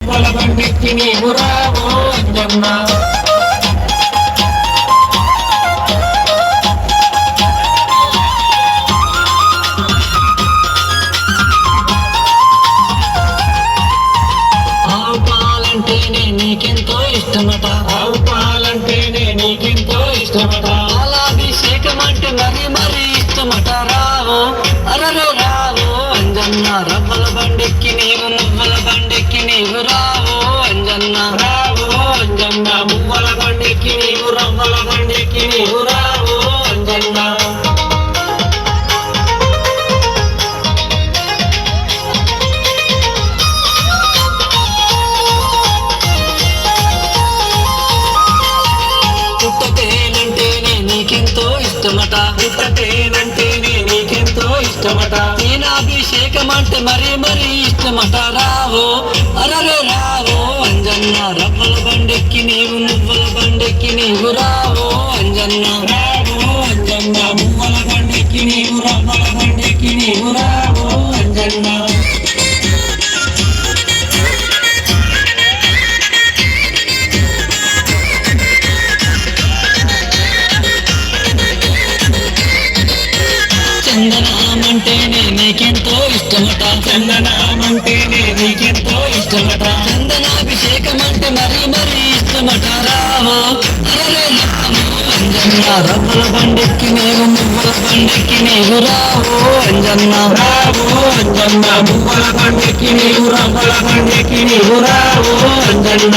మువ్వల బండెక్కి నీవు రావో అంజన్న. ఆవు పాలంటేనే నీకెంతో ఇష్టమట, ఆవు పాలంటేనే నీకెంతో ఇష్టమట. పాలాభిషేకం అంటే మరి మరి ఇష్టమట. రావో అరరే రావో అంజన్న, రవ్వల బండెక్కి నీవు మువ్వల బండెక్కి నీవు రావో అంజన్న. రావో అంజన్న, మువ్వల బండెక్కి నీవు రవ్వల బండెక్కి నీవు రావో అంజన్న. పుట్టతేనంటేనే నీకెంతో ఇష్టమట, పుట్టతేనంటేనే నీకెంతో ఇష్టమట. తేనాభిషేకం అంటే మరీ మరీ ఇష్టమట. రావో అరరే రావో అంజన్న, రవ్వల బండెక్కి నీవు మువ్వల బండెక్కి నీవు రావో అంజన్న. రావో అంజన్న, మువ్వల బండెక్కి నీవు రవ్వల బండెక్కి నీవు రావో అంజన్న. చందనామంటేనే నీకెంతో ఇష్టమట, చందనామంటేనే నీకెంతో ఇష్టమట. చందనాభిషేకం అంటే మరీ మరీ ఇష్టమట. రావో అరరే రావో అంజన్న, రవ్వల బండెక్కి నీవు మువ్వల బండెక్కి నీవు రావో అంజన్న. రావో అంజన్న, మువ్వల బండెక్కి నీవు రవ్వల బండెక్కి నీవు రావో అంజన్న.